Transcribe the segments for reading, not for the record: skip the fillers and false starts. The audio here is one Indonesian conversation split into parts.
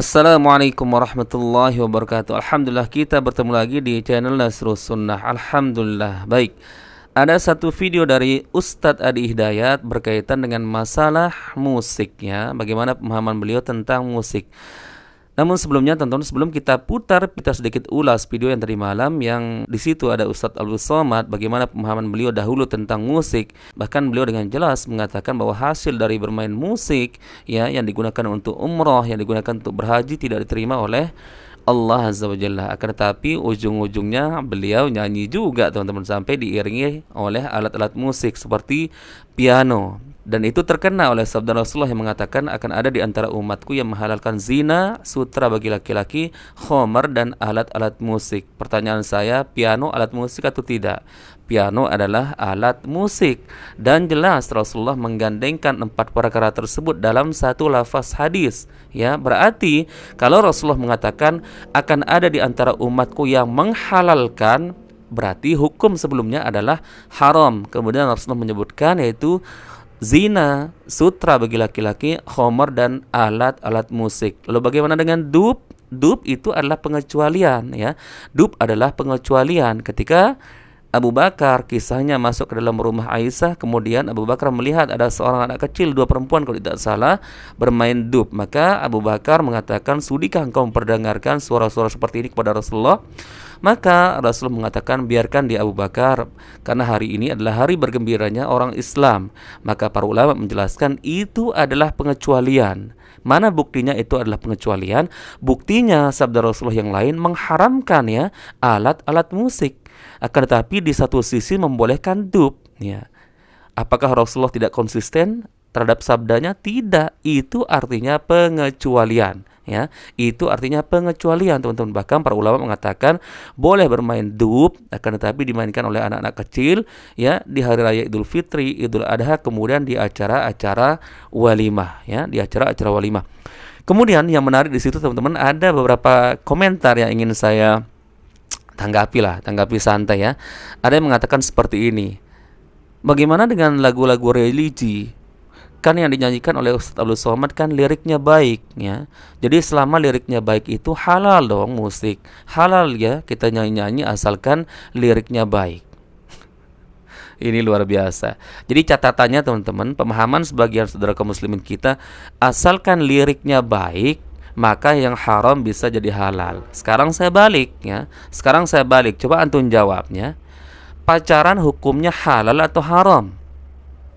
Assalamualaikum warahmatullahi wabarakatuh. Alhamdulillah kita bertemu lagi di channel Nasrus Sunnah. Alhamdulillah. Baik, ada satu video dari Ustadz Adi Hidayat berkaitan dengan masalah musiknya, bagaimana pemahaman beliau tentang musik. Namun sebelumnya teman-teman, sebelum kita putar, kita sedikit ulas video yang tadi malam, yang di situ ada Ustadz Abdul Somad, bagaimana pemahaman beliau dahulu tentang musik. Bahkan beliau dengan jelas mengatakan bahwa hasil dari bermain musik ya, yang digunakan untuk umroh, yang digunakan untuk berhaji, tidak diterima oleh Allah Azza wa Jalla. Akan tetapi ujung-ujungnya beliau nyanyi juga teman-teman, sampai diiringi oleh alat-alat musik seperti piano. Dan itu terkena oleh sabda Rasulullah yang mengatakan akan ada di antara umatku yang menghalalkan zina, sutra bagi laki-laki, khomer, dan alat-alat musik. Pertanyaan saya, piano alat musik atau tidak? Piano adalah alat musik. Dan jelas Rasulullah menggandengkan 4 perkara tersebut dalam satu lafaz hadis. Ya, berarti kalau Rasulullah mengatakan akan ada di antara umatku yang menghalalkan, berarti hukum sebelumnya adalah haram. Kemudian Rasulullah menyebutkan yaitu zina, sutra bagi laki-laki, khomer, dan alat-alat musik. Lalu bagaimana dengan dub? Dub itu adalah pengecualian ya. Dub adalah pengecualian ketika Abu Bakar kisahnya masuk ke dalam rumah Aisyah, kemudian Abu Bakar melihat ada seorang anak kecil, 2 perempuan kalau tidak salah, bermain dub. Maka Abu Bakar mengatakan, sudikah engkau memperdengarkan suara-suara seperti ini kepada Rasulullah? Maka Rasulullah mengatakan, biarkan di Abu Bakar, karena hari ini adalah hari bergembiranya orang Islam. Maka para ulama menjelaskan itu adalah pengecualian. Mana buktinya itu adalah pengecualian? Buktinya sabda Rasulullah yang lain mengharamkan ya alat-alat musik. Akan tetapi di satu sisi membolehkan dub ya. Apakah Rasulullah tidak konsisten terhadap sabdanya? Tidak. Itu artinya pengecualian ya. Itu artinya pengecualian teman-teman. Bahkan para ulama mengatakan boleh bermain dub, akan tetapi dimainkan oleh anak-anak kecil ya di hari raya Idul Fitri, Idul Adha, kemudian di acara-acara walimah ya, di acara-acara walimah. Kemudian yang menarik di situ teman-teman, ada beberapa komentar yang ingin saya tanggapi santai ya. Ada yang mengatakan seperti ini, bagaimana dengan lagu-lagu religi? Kan yang dinyanyikan oleh Ustadz Abdul Somad kan liriknya baik ya. Jadi selama liriknya baik itu halal dong musik. Halal ya kita nyanyi-nyanyi asalkan liriknya baik. Ini luar biasa. Jadi catatannya teman-teman, pemahaman sebagian saudara kaum muslimin kita, asalkan liriknya baik, maka yang haram bisa jadi halal. Sekarang saya balik ya. Coba antum jawabnya. Pacaran hukumnya halal atau haram?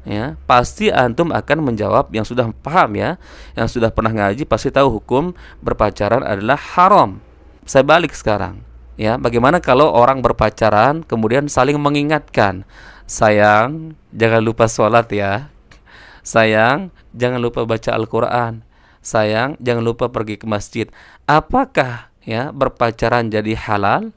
Ya, pasti antum akan menjawab yang sudah paham ya, yang sudah pernah ngaji pasti tahu hukum berpacaran adalah haram. Saya balik sekarang ya, bagaimana kalau orang berpacaran kemudian saling mengingatkan, sayang jangan lupa sholat ya, sayang jangan lupa baca Al-Quran, sayang jangan lupa pergi ke masjid. Apakah ya berpacaran jadi halal?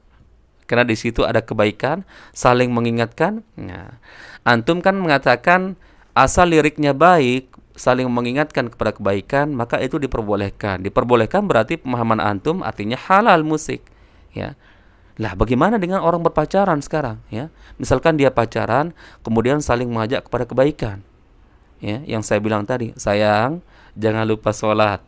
Karena di situ ada kebaikan, saling mengingatkan. Nah, antum kan mengatakan asal liriknya baik, saling mengingatkan kepada kebaikan, maka itu diperbolehkan. Diperbolehkan berarti pemahaman antum artinya halal musik, ya. Lah bagaimana dengan orang berpacaran sekarang, ya? Misalkan dia pacaran, kemudian saling mengajak kepada kebaikan, ya. Yang saya bilang tadi, sayang jangan lupa sholat,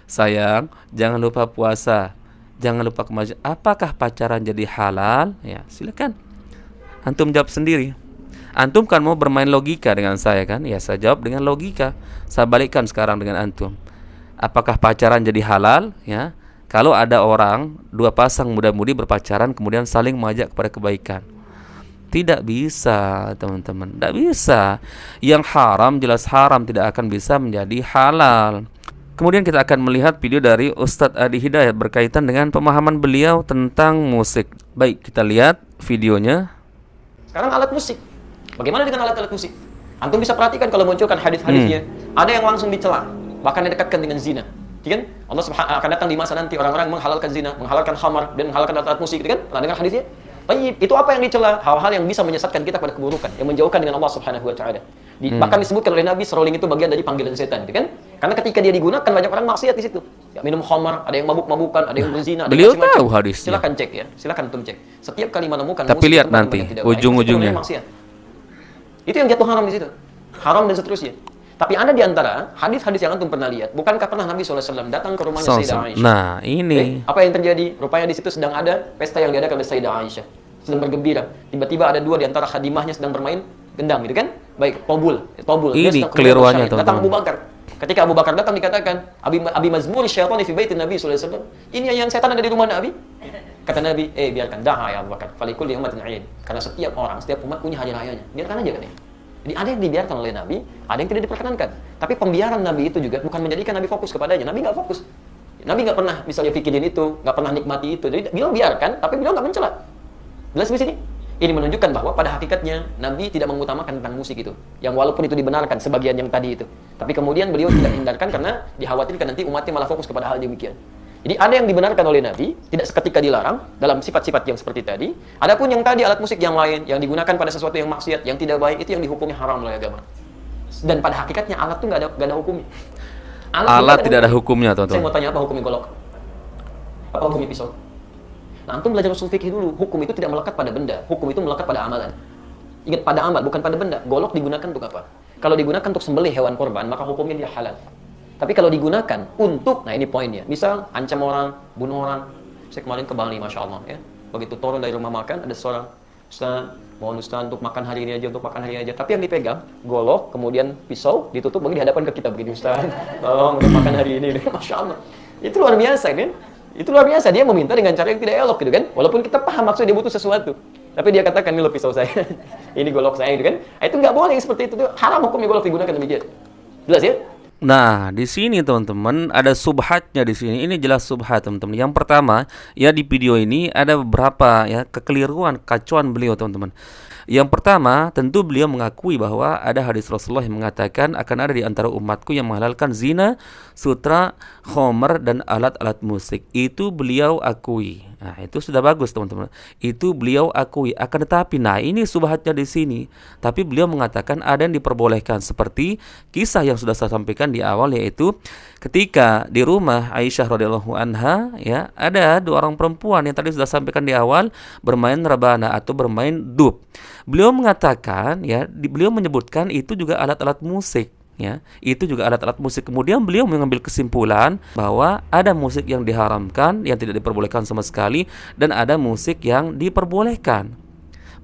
sayang jangan lupa puasa, jangan lupa ke masjid. Apakah pacaran jadi halal? Ya, silakan. Antum jawab sendiri. Antum kan mau bermain logika dengan saya kan? Ya, saya jawab dengan logika. Saya balikkan sekarang dengan antum. Apakah pacaran jadi halal? Ya. Kalau ada orang, 2 pasang muda-mudi berpacaran kemudian saling mengajak kepada kebaikan. Tidak bisa, teman-teman. Tidak bisa. Yang haram jelas haram, tidak akan bisa menjadi halal. Kemudian kita akan melihat video dari Ustadz Adi Hidayat berkaitan dengan pemahaman beliau tentang musik. Baik, kita lihat videonya. Sekarang alat musik. Bagaimana dengan alat-alat musik? Antum bisa perhatikan kalau munculkan hadis-hadisnya, ada yang langsung dicela, bahkan didekatkan dengan zina. Gitu kan? Allah Subhanahu akan datang di masa nanti orang-orang menghalalkan zina, menghalalkan khamar, dan menghalalkan alat-alat musik, gitu kan? Pernah dengar hadisnya? Baik, itu apa yang dicela? Hal-hal yang bisa menyesatkan kita pada keburukan, yang menjauhkan dengan Allah Subhanahu wa taala. Bahkan disebutkan oleh Nabi, seruling itu bagian dari panggilan setan, gitu kan? Karena ketika dia digunakan banyak orang maksiat di situ. Ya, minum khamar, ada yang mabuk-mabukan, ada yang berzina, beliau tahu hadisnya. Silakan cek ya, silakan antum cek. Setiap kali menemukan tapi lihat nanti ujung-ujungnya. Itu yang jatuh haram di situ. Haram dan seterusnya. Tapi ada di antara hadis-hadis yang antum pernah lihat, bukankah pernah Nabi SAW datang ke rumahnya Sayyidah Aisyah? Nah, ini. Apa yang terjadi? Rupanya di situ sedang ada pesta yang diadakan oleh Sayyidah Aisyah. Sedang bergembira. Tiba-tiba ada dua di antara khadimahnya sedang bermain gendang gitu kan? Baik, tobul. Ini keliruannya, teman-teman. Datang Abu Bakar. Ketika Abu Bakar datang dikatakan, Abi mazmur syaitani fi baitin Nabi SAW. Ini yang setan ada di rumah Nabi. Kata Nabi, biarkan, dah ya Abu Bakar. Falikul li ummatin 'id. Karena setiap orang, setiap umat punya hari rayanya. Biarkan aja kan ya. Jadi ada yang dibiarkan oleh Nabi, ada yang tidak diperkenankan. Tapi pembiaran Nabi itu juga bukan menjadikan Nabi fokus kepadanya. Nabi nggak fokus. Nabi nggak pernah misalnya pikirin itu, nggak pernah nikmati itu. Jadi beliau biarkan, tapi beliau nggak mencela. Jelas di sini. Ini menunjukkan bahwa pada hakikatnya Nabi tidak mengutamakan tentang musik itu. Yang walaupun itu dibenarkan sebagian yang tadi itu. Tapi kemudian beliau tidak hindarkan karena dikhawatirkan nanti umatnya malah fokus kepada hal demikian. Jadi ada yang dibenarkan oleh Nabi, tidak seketika dilarang dalam sifat-sifat yang seperti tadi. Adapun yang tadi alat musik yang lain, yang digunakan pada sesuatu yang maksiat, yang tidak baik, itu yang dihukumnya haram oleh agama. Dan pada hakikatnya alat itu nggak ada hukumnya. Alat tidak ada hukumnya, teman-teman. Saya mau tanya apa hukumnya golok? Apa hukumnya pisau? Nah, antum belajar usul fikih dulu. Hukum itu tidak melekat pada benda. Hukum itu melekat pada amalan. Ingat, pada amal, bukan pada benda. Golok digunakan untuk apa? Kalau digunakan untuk sembelih hewan korban, maka hukumnya dia halal. Tapi kalau digunakan untuk, nah ini poinnya. Misal, ancam orang, bunuh orang. Saya kemarin ke Bali, Masya Allah. Ya. Begitu turun dari rumah makan, ada seorang, Ustaz, mohon Ustaz untuk makan hari ini aja, untuk makan hari ini aja. Tapi yang dipegang, golok, kemudian pisau, ditutup, bagi dihadapkan ke kita. Begini, Ustaz, tolong untuk makan hari ini. Masya Allah. Itu luar biasa, kan? Itu luar biasa. Dia meminta dengan cara yang tidak elok, gitu kan? Walaupun kita paham maksudnya dia butuh sesuatu. Tapi dia katakan, ini loh pisau saya. Ini golok saya, gitu kan? Itu nggak boleh seperti itu. Haram hukumnya golok digunakan demikian. Jelas ya? Nah, di sini teman-teman ada subhatnya di sini. Ini jelas subhat, teman-teman. Yang pertama, ya di video ini ada beberapa ya kekeliruan, kacauan beliau, teman-teman. Yang pertama, tentu beliau mengakui bahwa ada hadis Rasulullah yang mengatakan akan ada di antara umatku yang menghalalkan zina, sutra, khomer, dan alat-alat musik. Itu beliau akui. Nah, itu sudah bagus, teman-teman. Itu beliau akui. Akan tetapi, nah ini subhatnya di sini. Tapi beliau mengatakan ada yang diperbolehkan, seperti kisah yang sudah saya sampaikan di awal, yaitu ketika di rumah Aisyah radhiyallahu anha, ya, ada dua orang perempuan yang tadi sudah sampaikan di awal bermain rebana atau bermain dub. Beliau mengatakan, ya, beliau menyebutkan itu juga alat-alat musik. Ya, itu juga alat-alat musik. Kemudian beliau mengambil kesimpulan bahwa ada musik yang diharamkan, yang tidak diperbolehkan sama sekali, dan ada musik yang diperbolehkan.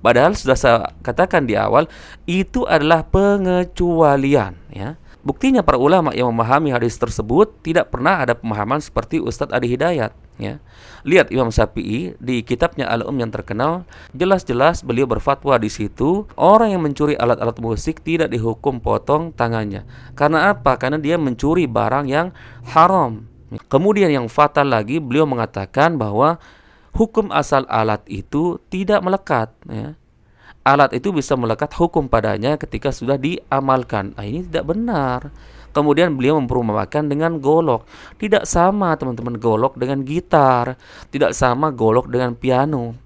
Padahal sudah saya katakan di awal, itu adalah pengecualian. Ya. Buktinya para ulama yang memahami hadis tersebut tidak pernah ada pemahaman seperti Ustadz Adi Hidayat. Ya. Lihat Imam Syafi'i di kitabnya Al-Um yang terkenal, jelas-jelas beliau berfatwa di situ, orang yang mencuri alat-alat musik tidak dihukum potong tangannya. Karena apa? Karena dia mencuri barang yang haram. Kemudian yang fatal lagi, beliau mengatakan bahwa hukum asal alat itu tidak melekat. Ya. Alat itu bisa melekat hukum padanya ketika sudah diamalkan. Nah, ini tidak benar. Kemudian beliau memperumpamakan dengan golok. Tidak sama, teman-teman, golok dengan gitar. Tidak sama golok dengan piano.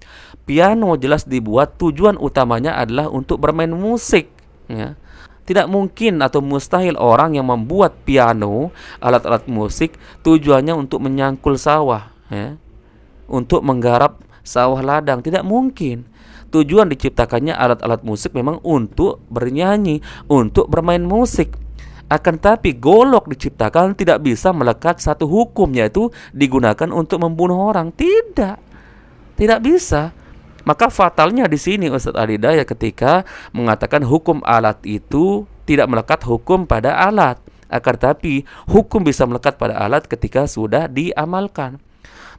Piano jelas dibuat tujuan utamanya adalah untuk bermain musik. Ya. Tidak mungkin atau mustahil orang yang membuat piano, alat-alat musik, tujuannya untuk menyangkul sawah. Ya. Untuk menggarap sawah ladang. Tidak mungkin. Tujuan diciptakannya alat-alat musik memang untuk bernyanyi, untuk bermain musik. Akan tapi golok diciptakan tidak bisa melekat satu hukum, yaitu digunakan untuk membunuh orang. Tidak bisa. Maka fatalnya di sini Ustadz Adi Hidayat ketika mengatakan hukum alat itu tidak melekat hukum pada alat. Akan tapi hukum bisa melekat pada alat ketika sudah diamalkan.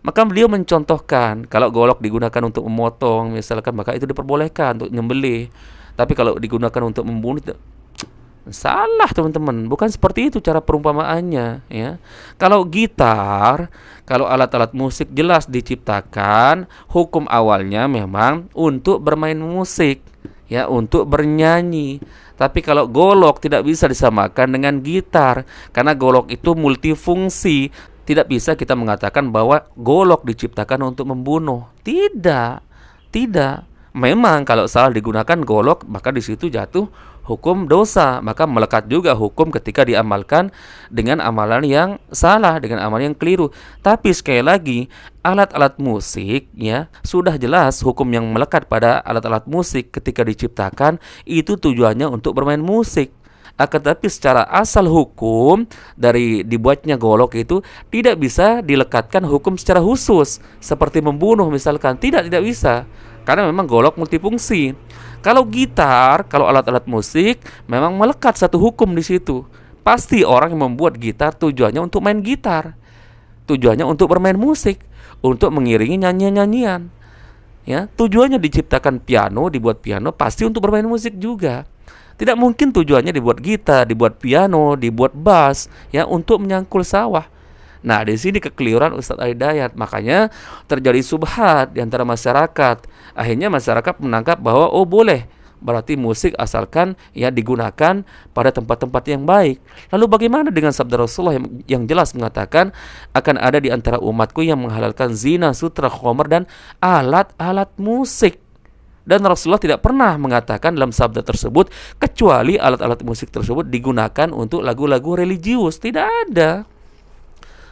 Maka beliau mencontohkan, kalau golok digunakan untuk memotong misalkan, maka itu diperbolehkan untuk nyembelih. Tapi kalau digunakan untuk membunuh, salah, teman-teman. Bukan seperti itu cara perumpamaannya, ya. Kalau gitar, kalau alat-alat musik jelas diciptakan, hukum awalnya memang untuk bermain musik, ya, untuk bernyanyi. Tapi kalau golok tidak bisa disamakan dengan gitar, karena golok itu multifungsi. Tidak bisa kita mengatakan bahwa golok diciptakan untuk membunuh. Tidak. Memang kalau salah digunakan golok, maka di situ jatuh hukum dosa. Maka melekat juga hukum ketika diamalkan dengan amalan yang salah, dengan amalan yang keliru. Tapi sekali lagi, alat-alat musik, ya, sudah jelas hukum yang melekat pada alat-alat musik ketika diciptakan itu tujuannya untuk bermain musik. Akan tetapi secara asal hukum dari dibuatnya golok itu tidak bisa dilekatkan hukum secara khusus seperti membunuh misalkan, tidak bisa. Karena memang golok multifungsi. Kalau gitar, kalau alat-alat musik memang melekat satu hukum di situ. Pasti orang yang membuat gitar tujuannya untuk main gitar. Tujuannya untuk bermain musik, untuk mengiringi nyanyian-nyanyian. Ya, tujuannya diciptakan piano, dibuat piano pasti untuk bermain musik juga. Tidak mungkin tujuannya dibuat gitar, dibuat piano, dibuat bass ya untuk menyangkul sawah. Nah, di sini kekeliruan Ustadz Al-Hidayat. Makanya terjadi subhat di antara masyarakat. Akhirnya masyarakat menangkap bahwa oh boleh, berarti musik asalkan ya digunakan pada tempat-tempat yang baik. Lalu bagaimana dengan sabda Rasulullah yang jelas mengatakan akan ada di antara umatku yang menghalalkan zina, sutra, khomer dan alat-alat musik. Dan Rasulullah tidak pernah mengatakan dalam sabda tersebut kecuali alat-alat musik tersebut digunakan untuk lagu-lagu religius. Tidak ada.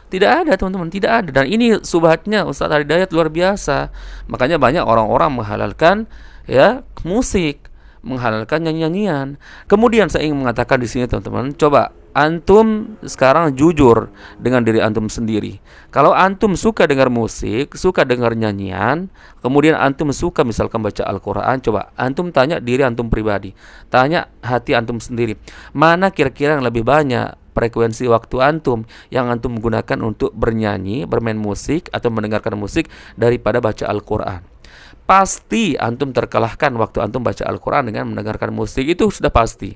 Tidak ada teman-teman, tidak ada. Dan ini subhatnya Ustadz Al-Hidayat luar biasa. Makanya banyak orang-orang menghalalkan ya musik, menghalalkan nyanyian. Kemudian saya ingin mengatakan di sini teman-teman, coba antum sekarang jujur dengan diri antum sendiri. Kalau antum suka dengar musik, suka dengar nyanyian, kemudian antum suka misalkan baca Al-Quran, coba antum tanya diri antum pribadi, tanya hati antum sendiri, mana kira-kira yang lebih banyak frekuensi waktu antum yang antum gunakan untuk bernyanyi, bermain musik atau mendengarkan musik daripada baca Al-Quran. Pasti antum terkalahkan waktu antum baca Al-Quran dengan mendengarkan musik, itu sudah pasti.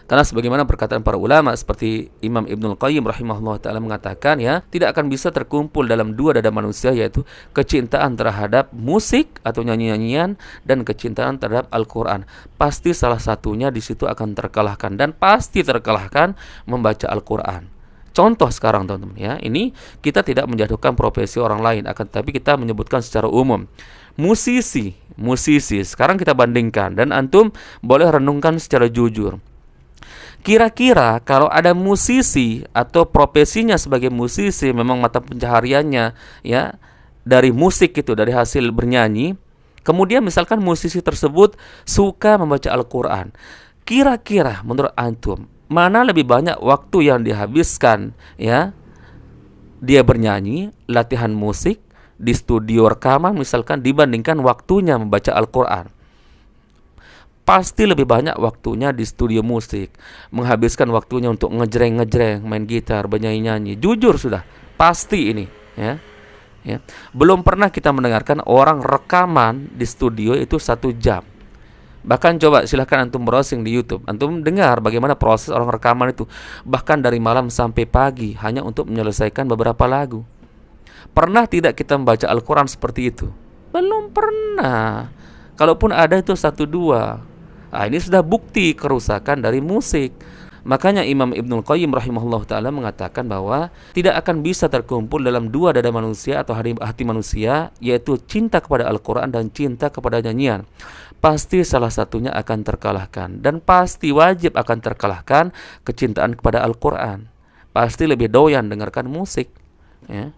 Karena sebagaimana perkataan para ulama seperti Imam Ibnul Qayyim rahimahullah ta'ala mengatakan ya, tidak akan bisa terkumpul dalam dua dada manusia, yaitu kecintaan terhadap musik atau nyanyi-nyanyian dan kecintaan terhadap Al-Quran. Pasti salah satunya di situ akan terkalahkan, dan pasti terkalahkan membaca Al-Quran. Contoh sekarang teman-teman ya, ini kita tidak menjatuhkan profesi orang lain, akan tetapi kita menyebutkan secara umum. Musisi sekarang kita bandingkan, dan antum boleh renungkan secara jujur. Kira-kira kalau ada musisi atau profesinya sebagai musisi memang mata pencahariannya ya dari musik itu, dari hasil bernyanyi, kemudian misalkan musisi tersebut suka membaca Al-Quran, kira-kira menurut antum mana lebih banyak waktu yang dihabiskan ya dia bernyanyi, latihan musik di studio rekaman misalkan, dibandingkan waktunya membaca Al-Quran? Pasti lebih banyak waktunya di studio musik, menghabiskan waktunya untuk ngejreng-ngejreng, main gitar, bernyanyi-nyanyi. Jujur sudah, pasti ini ya. Belum pernah kita mendengarkan orang rekaman di studio itu 1 jam. Bahkan coba silahkan antum browsing di YouTube, antum dengar bagaimana proses orang rekaman itu, bahkan dari malam sampai pagi hanya untuk menyelesaikan beberapa lagu. Pernah tidak kita membaca Al-Quran seperti itu? Belum pernah. Kalaupun ada itu 1-2. Nah, ini sudah bukti kerusakan dari musik. Makanya Imam Ibnul Qayyim rahimahullah ta'ala mengatakan bahwa tidak akan bisa terkumpul dalam dua dada manusia atau hati manusia, yaitu cinta kepada Al-Quran dan cinta kepada nyanyian. Pasti salah satunya akan terkalahkan, dan pasti wajib akan terkalahkan kecintaan kepada Al-Quran. Pasti lebih doyan dengarkan musik ya.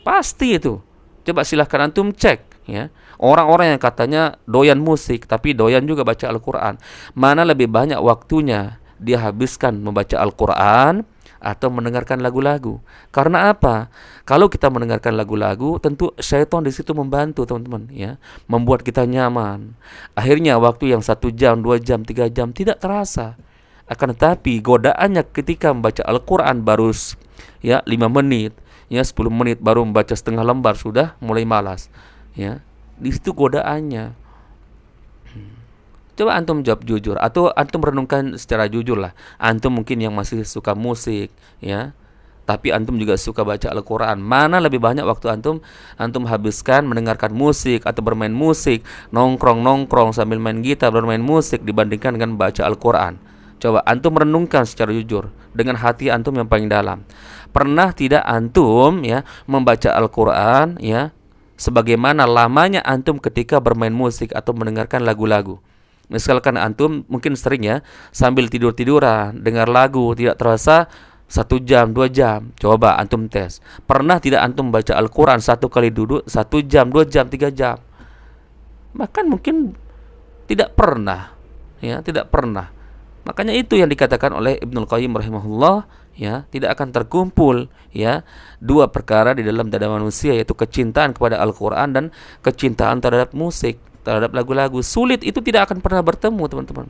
Pasti itu. Coba silahkan antum cek ya. Orang-orang yang katanya doyan musik tapi doyan juga baca Al-Quran, mana lebih banyak waktunya dia habiskan membaca Al-Quran atau mendengarkan lagu-lagu? Karena apa? Kalau kita mendengarkan lagu-lagu, tentu syaitan di situ membantu teman-teman ya, membuat kita nyaman. Akhirnya waktu yang 1 jam, 2 jam, 3 jam tidak terasa. Akan tetapi godaannya ketika membaca Al-Quran baru ya 5 menit, ya 10 menit, baru membaca setengah lembar sudah mulai malas ya. Di situ godaannya. Coba antum jawab jujur, atau antum renungkan secara jujur lah. Antum mungkin yang masih suka musik ya, tapi antum juga suka baca Al-Quran. Mana lebih banyak waktu antum habiskan mendengarkan musik atau bermain musik, nongkrong sambil main gitar, bermain musik, dibandingkan dengan baca Al-Quran? Coba antum renungkan secara jujur dengan hati antum yang paling dalam. Pernah tidak antum ya membaca Al-Quran ya sebagaimana lamanya antum ketika bermain musik atau mendengarkan lagu-lagu? Misalkan antum mungkin sering ya sambil tidur-tiduran dengar lagu, tidak terasa 1 jam, 2 jam. Coba antum tes, pernah tidak antum baca Al-Quran satu kali duduk 1 jam, 2 jam, 3 jam? Bahkan mungkin tidak pernah ya, tidak pernah. Makanya itu yang dikatakan oleh Ibnul Qayyim rahimahullah, ya, tidak akan terkumpul ya dua perkara di dalam dada manusia, yaitu kecintaan kepada Al-Qur'an dan kecintaan terhadap musik, terhadap lagu-lagu. Sulit, itu tidak akan pernah bertemu, teman-teman.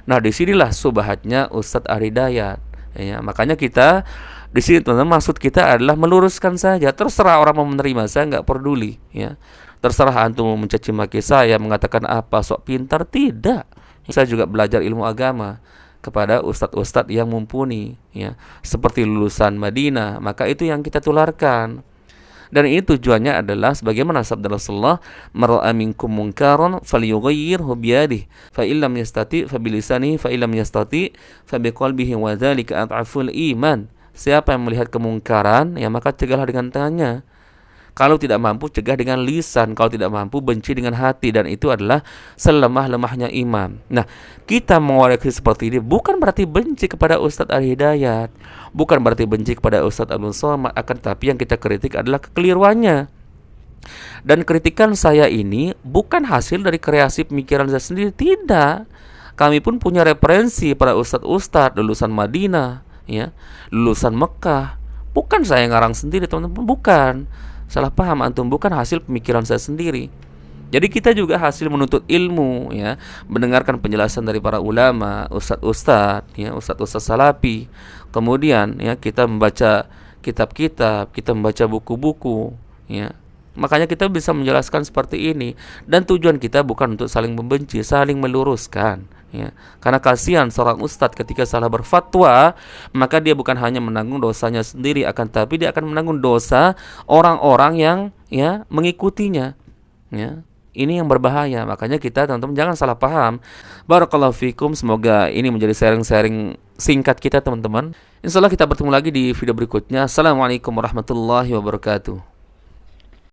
Nah, disinilah subhatnya Ustadz Ar-Hidayat. Ya, makanya kita di sini, teman-teman, maksud kita adalah meluruskan saja. Terserah orang mau menerima, saya nggak peduli. Ya, terserah antum mau mencaci maki saya, mengatakan apa sok pintar, tidak. Saya juga belajar ilmu agama kepada ustadz-ustadz yang mumpuni, ya, seperti lulusan Madinah. Maka itu yang kita tularkan. Dan ini tujuannya adalah sebagaimana sabda Rasulullah, "Mar'a minkum munkaran falyughayyirhu biyadihi, fa illam yastati fa bilisanihi, fa illam yastati fa biqalbihi wa dzalika adhaful iman." Siapa yang melihat kemungkaran, ya maka cegahlah dengan tangannya. Kalau tidak mampu, cegah dengan lisan. Kalau tidak mampu, benci dengan hati. Dan itu adalah selemah-lemahnya iman. Nah, kita mengoreksi seperti ini bukan berarti benci kepada Ustadz Ar-Hidayat, bukan berarti benci kepada Ustadz Abdul Somad. Akan tetapi yang kita kritik adalah kekeliruannya. Dan kritikan saya ini bukan hasil dari kreasi pemikiran saya sendiri. Tidak. Kami pun punya referensi para ustadz-ustadz lulusan Madinah, ya, lulusan Mekah. Bukan saya ngarang sendiri, teman-teman. Bukan. Salah paham antum, bukan hasil pemikiran saya sendiri. Jadi kita juga hasil menuntut ilmu, ya, mendengarkan penjelasan dari para ulama, ustadz-ustadz, ya, ustadz-ustadz salafi. Kemudian, ya, kita membaca kitab-kitab, kita membaca buku-buku, ya. Makanya kita bisa menjelaskan seperti ini. Dan tujuan kita bukan untuk saling membenci, saling meluruskan, ya. Karena kasihan seorang ustadz ketika salah berfatwa, maka dia bukan hanya menanggung dosanya sendiri, akan tapi dia akan menanggung dosa orang-orang yang, ya, mengikutinya, ya. Ini yang berbahaya. Makanya kita, teman-teman, jangan salah paham. Barakallahu fikum. Semoga ini menjadi sharing-sharing singkat kita, teman-teman. Insyaallah kita bertemu lagi di video berikutnya. Assalamualaikum warahmatullahi wabarakatuh.